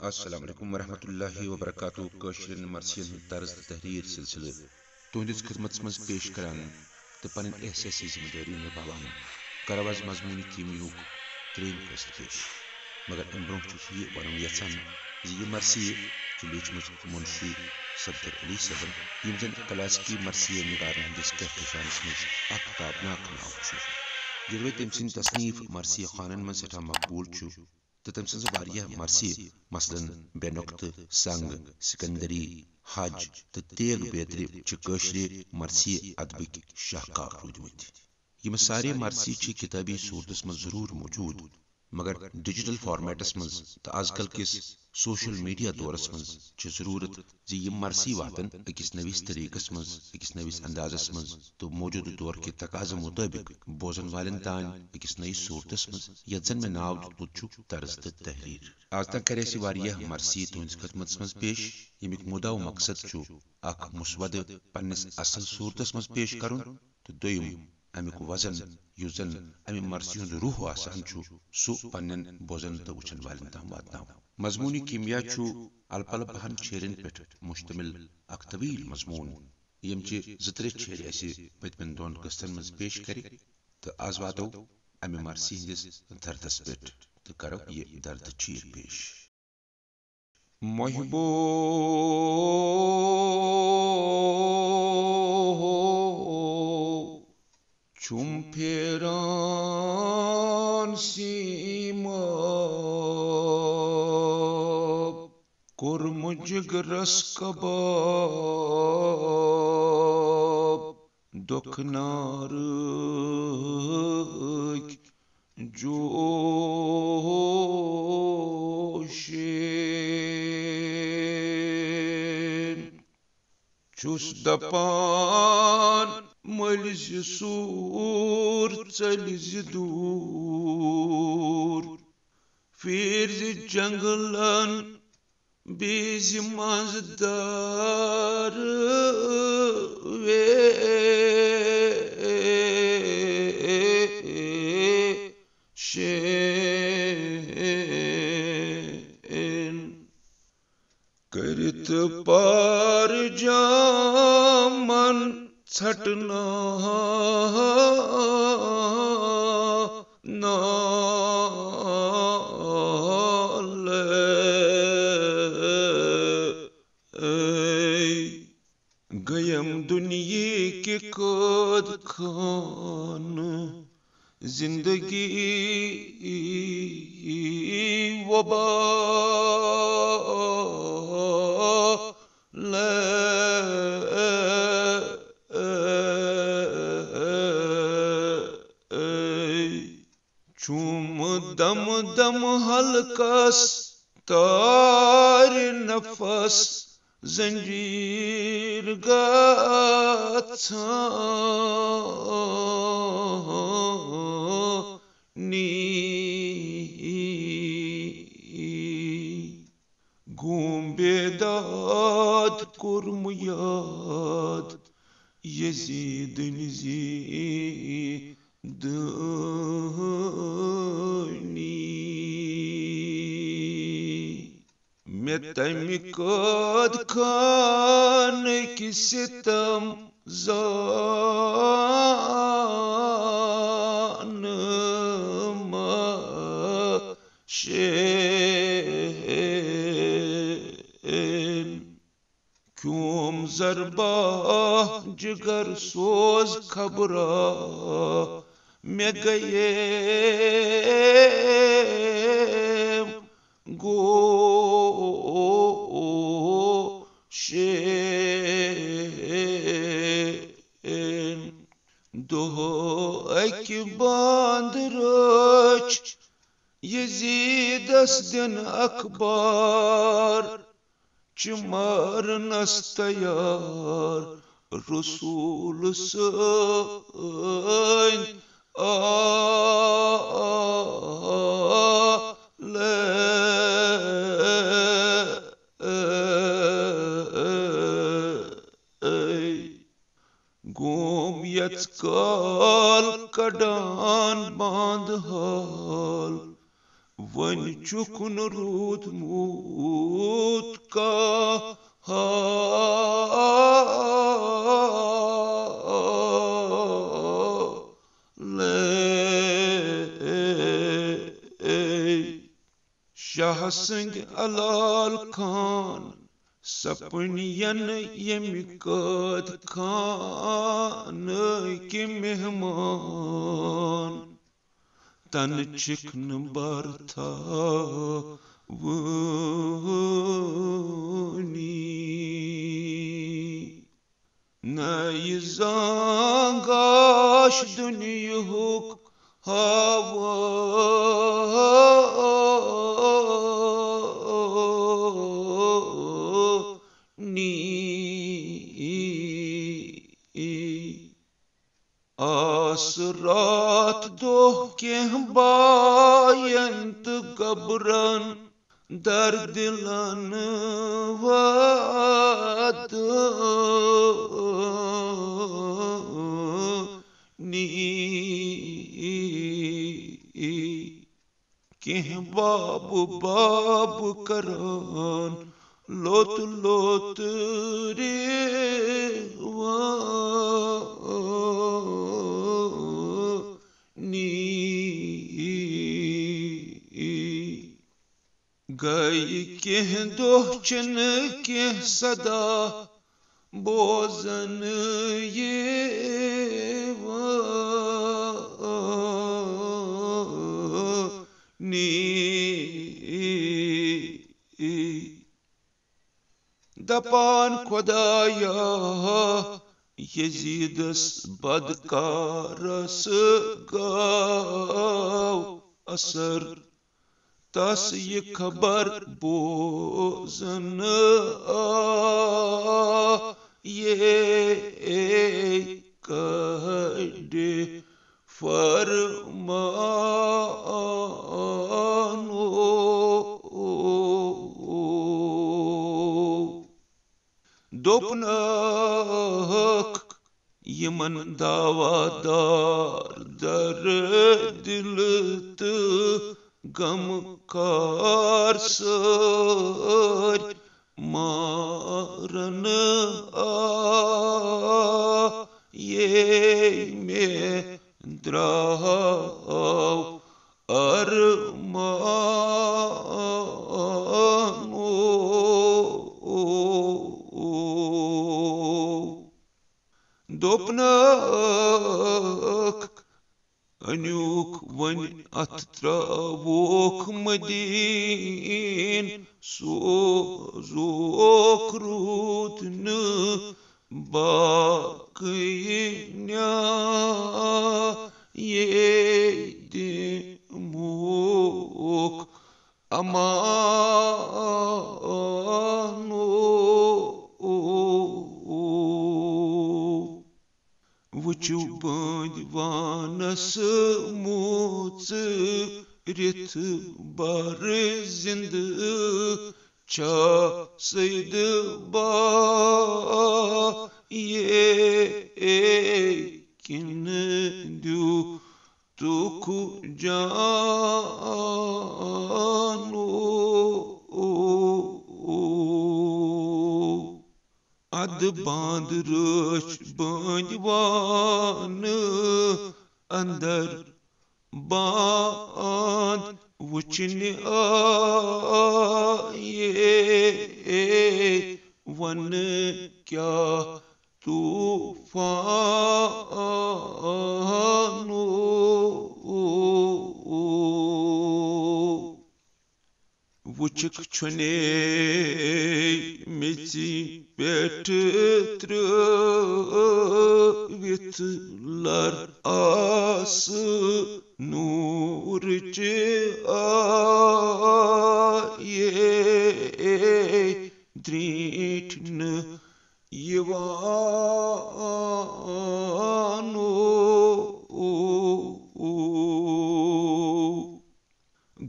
अस्सलाम वालेकुम वरहमतुल्लाहि वबरकातुहू कशिरन मर्सियन तर्ज तहरीर सिलसिले तुहंदिस खिदमत मज पेश करान तो पन एहसासी जिम्मेदारी निभावान करवाज मजमूनी कीमियुक त्रेम कस्त पेश मगर अम ब्रोह यह वन यचान यह मरसी लिचमज मुंशी सफदर अली साहब यम जन क्लासिकी मरसी निगार हंदिस कहकशानस मज अख ताबनाक नाव यदि तम सिंद तसनीफ मरसी खानन मज सठा मकबूल तो तम सज मरसी मसलन बेनुक्त संग सिकंदरी हज तो तेग बेतरे कशरे मरसी अदबिक शाहकार रूदमत यम सारे मरसी किताबी सूरतस मज जरूर मौजूद मगर डिजिटल फॉर्मेटस मज तो आजकल किस सोशल मीडिया दौरस मज जरूरत जी यम मरसी वातन अकिस नविस तरीकस मज अकिस नविस अंदाजस मज तो मौजूद दौर के तकाजा मुताबिक बोजन वालन तान अकिस नई सूरतस मज यजन में नाव दुत तर्ज तो तहरीर आज तक करे मरसी तुहंस खदमत मज पेश यमिक मुदा व मकसद अख मुस्वद पन्निस असल सूरतस मज पेश करुन तो दोयम अमिक वजन युजन अमि मरसी हुंद रूह आसान सु पन्न बोजन तो वुचन वालन तम वातनाव मजमूनी कीमिया अल्प अल्प बहन छेरन पे मुश्तमिल अख तवील मजमून यम जत्रे छेर पतमन दोन कस्तन मज पेश कर तो आज वातो अमि मरसी हंदिस दर्दस पे तो करो ये दर्द चीर पेश मोहबो चुम फेरान सीमा कुर्मुज रस कबाब दुखनार जोशेन चुस दपान मलिज सूर चलिज दूर फिर जंगलन बीज मजदार वे शेन करत पार जामन छटना गयम दुनिया के कद खान जिंदगी वबा चुम दम दम हलकस तार नफस जंजीर नी गुम बेदाद कुर्मुयाद यजीद मैं तमी कद खान की सितम जान शेन क्यों जरबा जिगर सोज खबरा मैं गए गो शेन दोह अक बांद रच यजीदस दिन अखबार मारनस तैयार रसूल सैन गोम यत्काल कडान बांध हाल वन चुक न रूदमुत काले शाह संग अलाल खान सपनियन यमि कद खान के मेहमान तन चिकन बरथा वनी नय जांगाश दुनियुक हवा आसरात दोह के बायंत गबरन दर दिलन वाद नी केह बाबू बाब करन लोत लोत रे गई केह दोह चन केह सदा बोजन ये दपान खुदाया यजीदस बदकारस गाव असर तस ये खबर बोजन ये कड़े फरमानो दोपनक यमन दावादार दर दिलत गमकार सर मारन ये में द्राव अरमानो दोपनक अन्यूक वन अथ त्रावोक मदीन सोजोक रूतन बाकयन्या ये दिमोक अमानो वचु बंदवानस मूच रिथ बार जिंद चा सैद बा ये किन दु तुकु जानो अद बांध रच बंदवान अंदर बांध वचन आए वन क्या तूफानो वुचक छुने मिची पेट त्रिवित लर आस नूर चे आये द्रीठन यवानो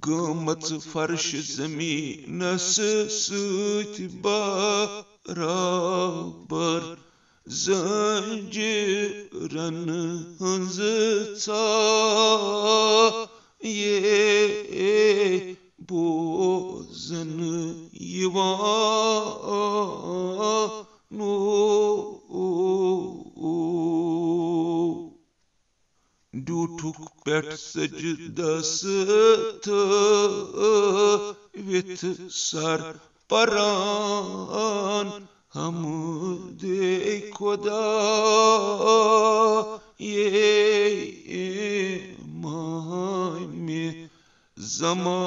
गमत फर्श जमीनस सूत बराबर जंजीरन हंज चा ये पेट सजदस विथ सर परान हमदे खुदा ये मामे ज़मानो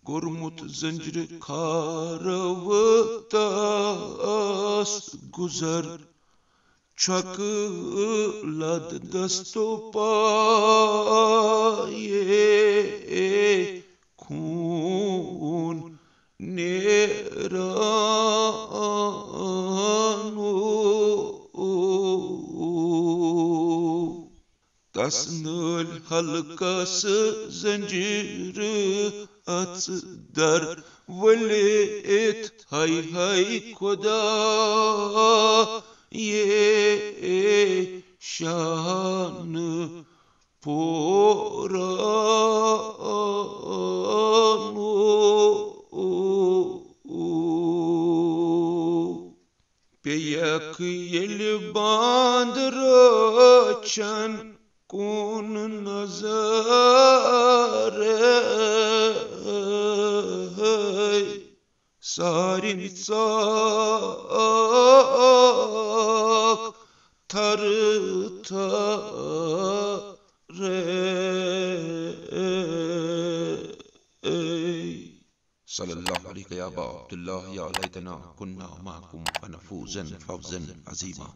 कोरमुत जंजीर खारव तास गुजर छक लद दस्तो पाये खून नेरानो तस्नल हल्कस जंजीर अच दर वलेत हाय हाय खुदा ये शान पोरानो पेयक येल बांद रचन कौन नजर सारिन साक थर थरे सल्लल्लाहु अलैहि या अबा अब्दुल्लाह या लैतना कुन्ना माकुम फनफूज़न फौज़न अज़ीमा।